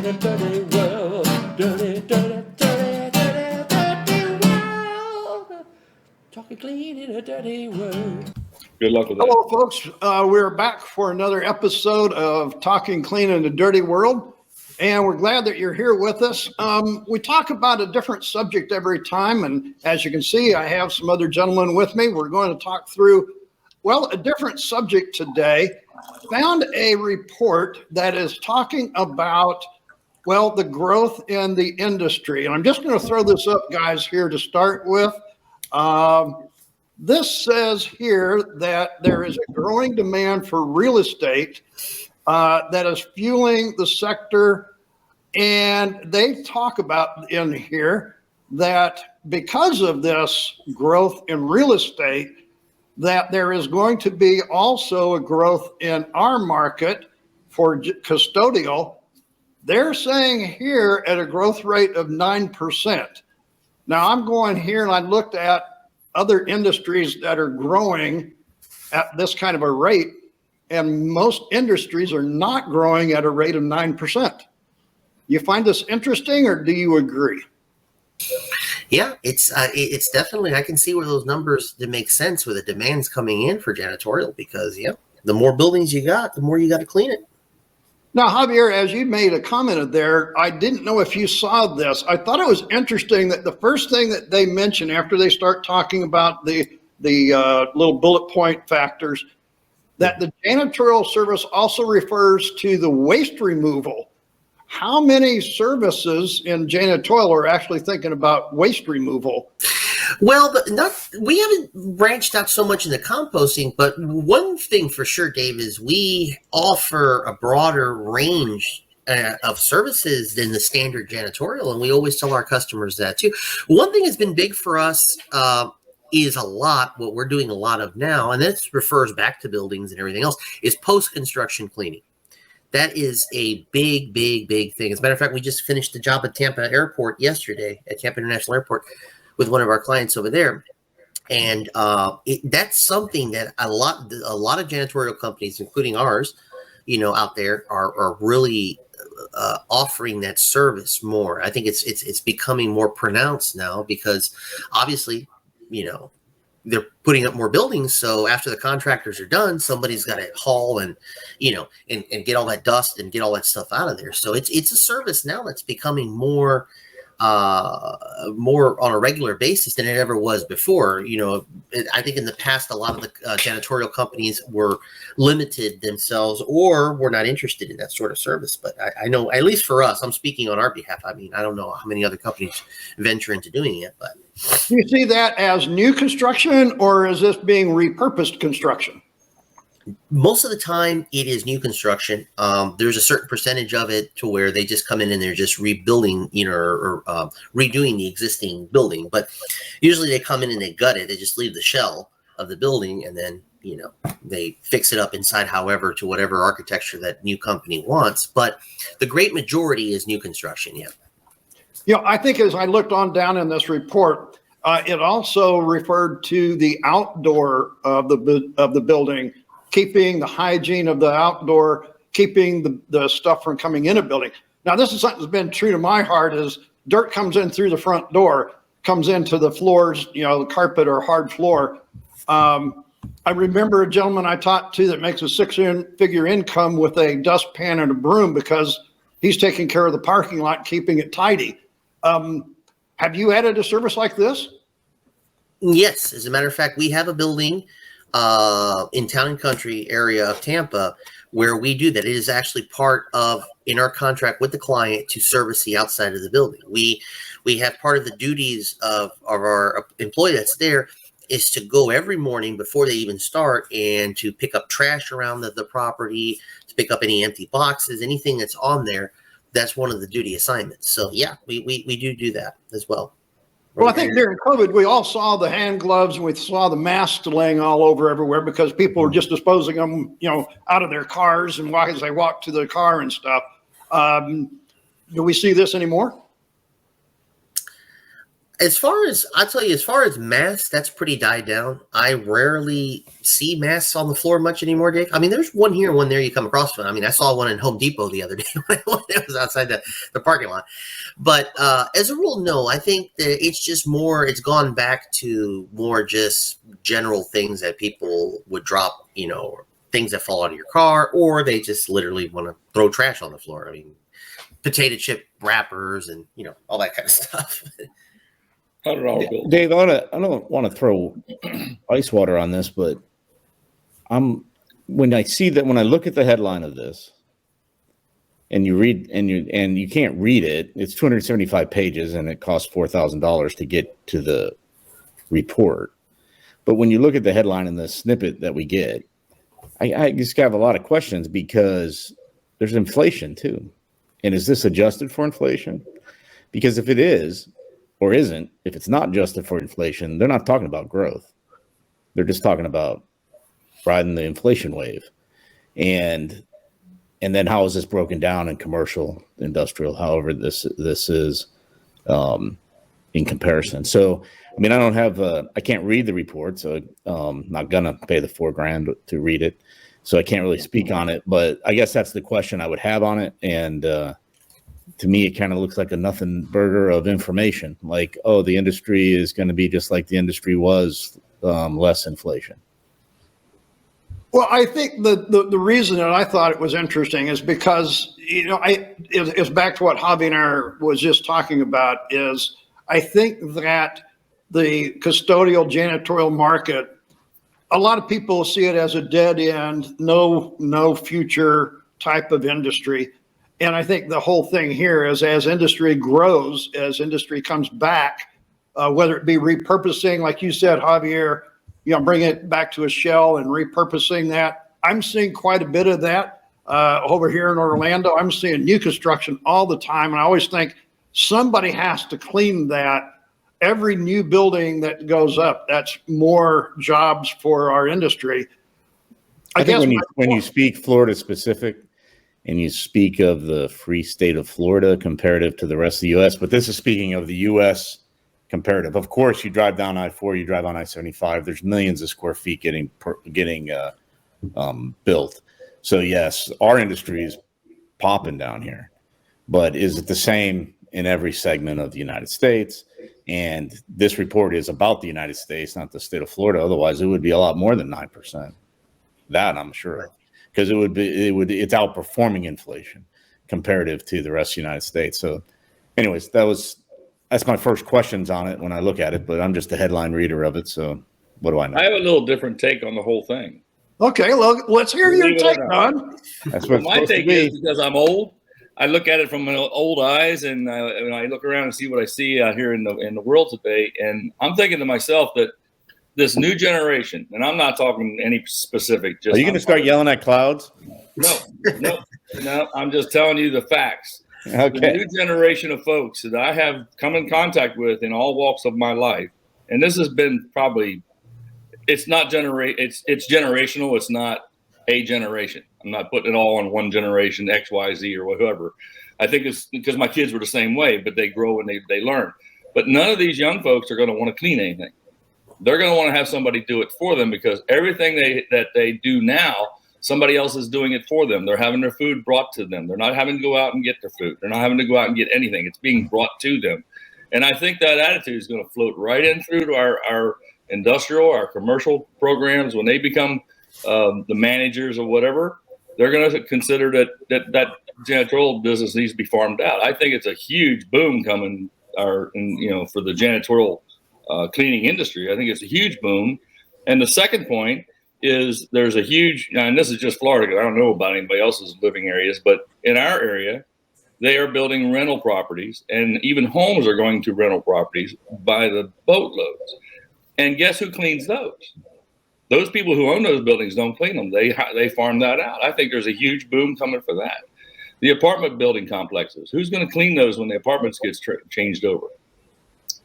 in a dirty world. Dirty, dirty, dirty, dirty, dirty world. Talking clean in a dirty world. Good luck with that. Hello, folks. We're back for another episode of Talking Clean in a Dirty World, and we're glad that you're here with us. We talk about a different subject every time, and as you can see, I have some other gentlemen with me. We're going to talk through, well, a different subject today. Found a report that is talking about, well, the growth in the industry, and I'm just going to throw this up, guys, here to start with. This says here that there is a growing demand for real estate that is fueling the sector. And they talk about in here that because of this growth in real estate, that there is going to be also a growth in our market for custodial. They're saying here at a growth rate of 9%. Now I'm going here and I looked at other industries that are growing at this kind of a rate, and most industries are not growing at a rate of 9%. You find this interesting, or do you agree? Yeah, it's definitely, I can see where those numbers that make sense where the demand's coming in for janitorial, because the more buildings you got, the more you got to clean it. Now, Javier, as you made a comment there, I didn't know if you saw this. I thought it was interesting that the first thing that they mention after they start talking about the little bullet point factors, that the janitorial service also refers to the waste removal. How many services in janitorial are actually thinking about waste removal? Well, but we haven't branched out so much in the composting, but one thing for sure, Dave, is we offer a broader range of services than the standard janitorial, and we always tell our customers that too. One thing that's been big for us is what we're doing a lot of now, and this refers back to buildings and everything else, is post-construction cleaning. That is a big, big, big thing. As a matter of fact, we just finished the job at Tampa Airport yesterday, at Tampa International Airport, with one of our clients over there. And that's something that a lot of janitorial companies, including ours, out there are really offering that service more. I think it's becoming more pronounced now because obviously, they're putting up more buildings. So after the contractors are done, somebody's got to haul and get all that dust and get all that stuff out of there. So it's a service now that's becoming more on a regular basis than it ever was before. I think in the past, a lot of the janitorial companies were limited themselves or were not interested in that sort of service. But I know, at least for us, I'm speaking on our behalf. I mean, I don't know how many other companies venture into doing it, but. Do you see that as new construction, or is this being repurposed construction? Most of the time it is new construction. There's a certain percentage of it to where they just come in and they're just rebuilding, or redoing the existing building. But usually they come in and they gut it. They just leave the shell of the building and then, they fix it up inside, however, to whatever architecture that new company wants. But the great majority is new construction. Yeah. I think as I looked on down in this report, it also referred to the outdoor of the building, keeping the hygiene of the outdoor, keeping the stuff from coming in a building. Now, this is something that's been true to my heart is dirt comes in through the front door, comes into the floors, the carpet or hard floor. I remember a gentleman I talked to that makes a six-figure income with a dustpan and a broom because he's taking care of the parking lot, keeping it tidy. Have you added a service like this? Yes. As a matter of fact, we have a building in Town and Country area of Tampa where we do that. It is actually part of in our contract with the client to service the outside of the building. We have part of the duties of our employee that's there is to go every morning before they even start and to pick up trash around the property, to pick up any empty boxes, anything that's on there. That's one of the duty assignments. So yeah, we do that as well. Well, I think during COVID, we all saw the hand gloves and we saw the masks laying all over everywhere because people were just disposing them, out of their cars and as they walk to the car and stuff. Do we see this anymore? As far as I'll tell you, as far as masks, that's pretty died down. I rarely see masks on the floor much anymore, Dave. I mean, there's one here, one there. You come across one. I mean, I saw one in Home Depot the other day when it was outside the parking lot. But as a rule, no. I think that it's just more. It's gone back to more just general things that people would drop. Things that fall out of your car, or they just literally want to throw trash on the floor. I mean, potato chip wrappers and all that kind of stuff. $100 Dave, I don't want to throw ice water on this, but when I look at the headline of this, and you read and you can't read it, it's 275 pages and it costs $4,000 to get to the report. But when you look at the headline and the snippet that we get, I just have a lot of questions because there's inflation too. And is this adjusted for inflation? Because if it is, or isn't, if it's not adjusted for inflation, they're not talking about growth. They're just talking about riding the inflation wave. And then how is this broken down in commercial, industrial, however this is in comparison. So, I mean, I can't read the report, so I'm not going to pay the $4,000 to read it. So I can't really speak on it, but I guess that's the question I would have on it. And, to me, it kind of looks like a nothing burger of information. Like, oh, the industry is going to be just like the industry was, less inflation. Well, I think the reason that I thought it was interesting is because, it's back to what Javier was just talking about is I think that the custodial janitorial market, a lot of people see it as a dead end, no future type of industry. And I think the whole thing here is as industry grows, as industry comes back, whether it be repurposing, like you said, Javier, bring it back to a shell and repurposing that. I'm seeing quite a bit of that over here in Orlando. I'm seeing new construction all the time. And I always think somebody has to clean that. Every new building that goes up, that's more jobs for our industry. I guess when you speak Florida specific, and you speak of the free state of Florida comparative to the rest of the U.S., but this is speaking of the U.S. comparative. Of course, you drive down I-4, you drive on I-75. There's millions of square feet getting built. So yes, our industry is popping down here, but is it the same in every segment of the United States? And this report is about the United States, not the state of Florida. Otherwise, it would be a lot more than 9%. That I'm sure of. Because it's outperforming inflation comparative to the rest of the United States. So anyways, that's my first questions on it when I look at it, but I'm just a headline reader of it. So what do I know? I have a little different take on the whole thing. Okay, well, let's hear your take, Don. That's what my take is because I'm old. I look at it from old eyes, and I look around and see what I see out here in the world today, and I'm thinking to myself that this new generation, and I'm not talking any specific. Are you going to start yelling at clouds? No. I'm just telling you the facts. Okay. The new generation of folks that I have come in contact with in all walks of my life, and this has been probably, it's generational. It's not a generation. I'm not putting it all on one generation, X, Y, Z, or whatever. I think it's because my kids were the same way, but they grow and they learn. But none of these young folks are going to want to clean anything. They're going to want to have somebody do it for them because everything that they do now, somebody else is doing it for them. They're having their food brought to them. They're not having to go out and get their food. They're not having to go out and get anything. It's being brought to them. And I think that attitude is going to float right in through to our industrial, our commercial programs. When they become the managers or whatever, they're going to consider that janitorial business needs to be farmed out. I think it's a huge boom coming for the janitorial cleaning industry. I think it's a huge boom. And the second point is there's a huge, and this is just Florida, because I don't know about anybody else's living areas, but in our area, they are building rental properties, and even homes are going to rental properties by the boatloads. And guess who cleans those? Those people who own those buildings don't clean them. They farm that out. I think there's a huge boom coming for that. The apartment building complexes, who's going to clean those when the apartments get changed over?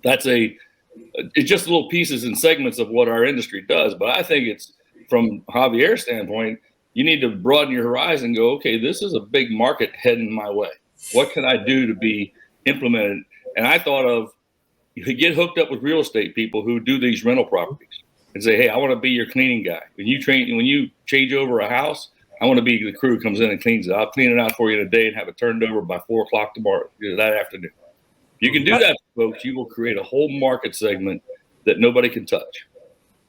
It's just little pieces and segments of what our industry does. But I think it's, from Javier's standpoint, you need to broaden your horizon and go, okay, this is a big market heading my way. What can I do to be implemented? And I thought of, you get hooked up with real estate people who do these rental properties and say, hey, I want to be your cleaning guy. When you change over a house, I want to be the crew who comes in and cleans it. I'll clean it out for you in a day and have it turned over by 4 o'clock tomorrow, that afternoon. You can do that, folks. You will create a whole market segment that nobody can touch.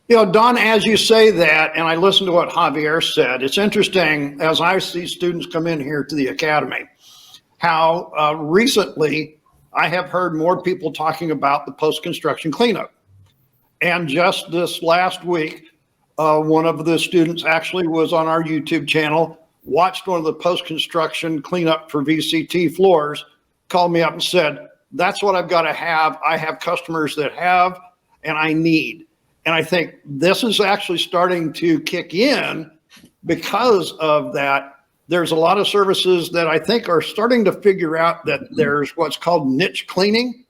Don, as you say that, and I listen to what Javier said, it's interesting as I see students come in here to the academy, how recently I have heard more people talking about the post-construction cleanup. And just this last week, one of the students actually was on our YouTube channel, watched one of the post-construction cleanup for VCT floors, called me up and said, that's what I've got to have. I have customers that have, and I need. And I think this is actually starting to kick in because of that. There's a lot of services that I think are starting to figure out that there's what's called niche cleaning,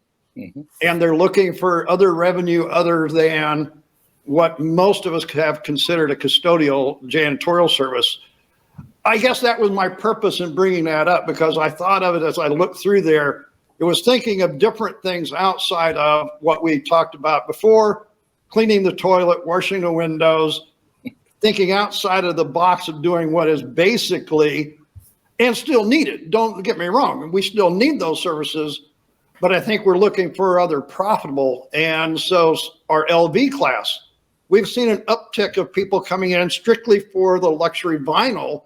and they're looking for other revenue other than what most of us have considered a custodial janitorial service. I guess that was my purpose in bringing that up, because I thought of it as I looked through there. It was thinking of different things outside of what we talked about before, cleaning the toilet, washing the windows, thinking outside of the box of doing what is basically and still needed. Don't get me wrong. We still need those services, but I think we're looking for other profitable. And so our LV class, we've seen an uptick of people coming in strictly for the luxury vinyl,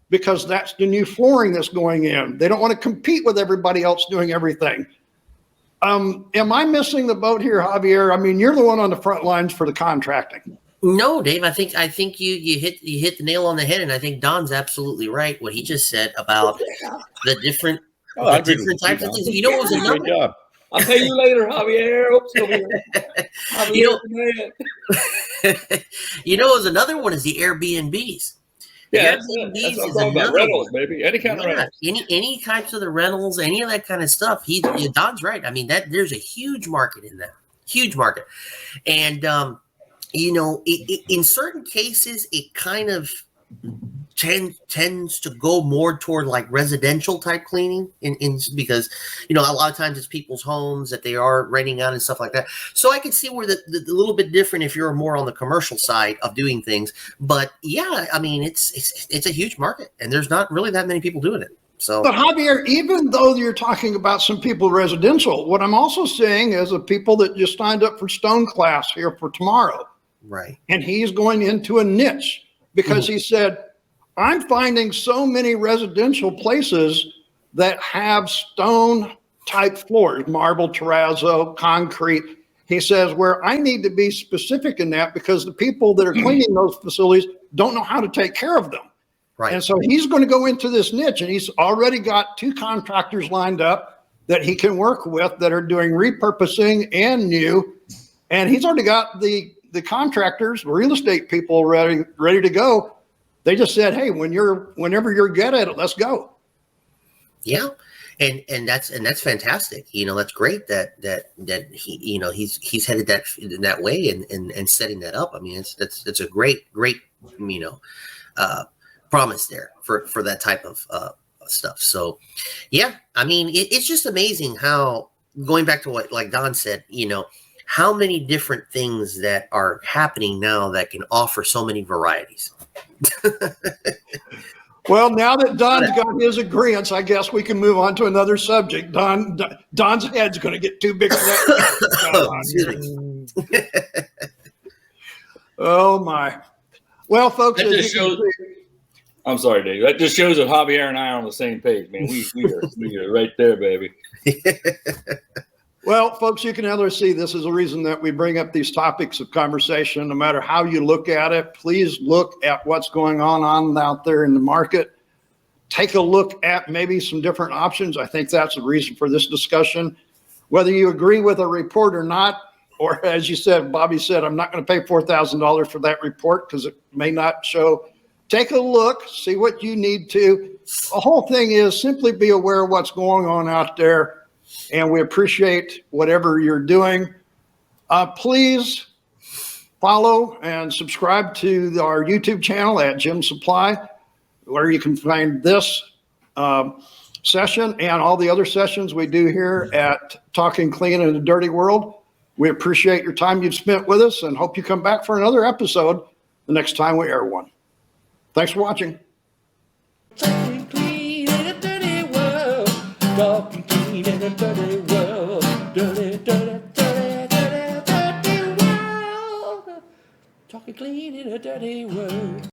because that's the new flooring that's going in. They don't want to compete with everybody else doing everything. Am I missing the boat here, Javier? I mean, you're the one on the front lines for the contracting. No, Dave, I think you hit the nail on the head, and I think Don's absolutely right what he just said about the different types of things. You know what was another? Great job. I'll pay you later, Javier. Oops, Javier. You know, was another one is the Airbnbs. Yeah, that's what I'm talking about. Rentals, baby. Any kind of rentals. Any types of the rentals, any of that kind of stuff. Don's right. I mean, there's a huge market in that. Huge market. And in certain cases, it kind of tends to go more toward like residential type cleaning because a lot of times it's people's homes that they are renting out and stuff like that. So I can see where the little bit different if you're more on the commercial side of doing things. But yeah, I mean, it's a huge market, and there's not really that many people doing it. So, but Javier, even though you're talking about some people residential, what I'm also saying is the people that just signed up for Stone class here for tomorrow. Right. And he's going into a niche because he said, I'm finding so many residential places that have stone type floors, marble, terrazzo, concrete. He says, where I need to be specific in that because the people that are cleaning those facilities don't know how to take care of them. Right. And so he's going to go into this niche, and he's already got 2 contractors lined up that he can work with that are doing repurposing and new. And he's already got the contractors, real estate people ready to go. They just said, hey, whenever you're good at it, let's go. Yeah. And that's fantastic. That's great that he, he's headed that way and setting that up. I mean, it's a great, promise there for that type of stuff. So yeah, I mean, it's just amazing how, going back to what, like Don said, how many different things that are happening now that can offer so many varieties. Well, now that Don's got his agreements, I guess we can move on to another subject. Don's head's going to get too big for that. Oh my! Well, folks, I'm sorry, Dave. That just shows that Javier and I are on the same page, man. We are right there, baby. Well, folks, you can either see this is a reason that we bring up these topics of conversation. No matter how you look at it, please look at what's going on out there in the market. Take a look at maybe some different options. I think that's the reason for this discussion. Whether you agree with a report or not, or as you said, Bobby said, I'm not going to pay $4,000 for that report because it may not show. Take a look, see what you need to. The whole thing is simply be aware of what's going on out there. And we appreciate whatever you're doing. Please follow and subscribe to our YouTube channel at Jim Supply, where you can find this session and all the other sessions we do here at Talking Clean in a Dirty World. We appreciate your time you've spent with us and hope you come back for another episode the next time we air one. Thanks for watching. Talking clean in a dirty world. Talking clean in a dirty world. Dirty, dirty, dirty, dirty, dirty world. Talking clean in a dirty world.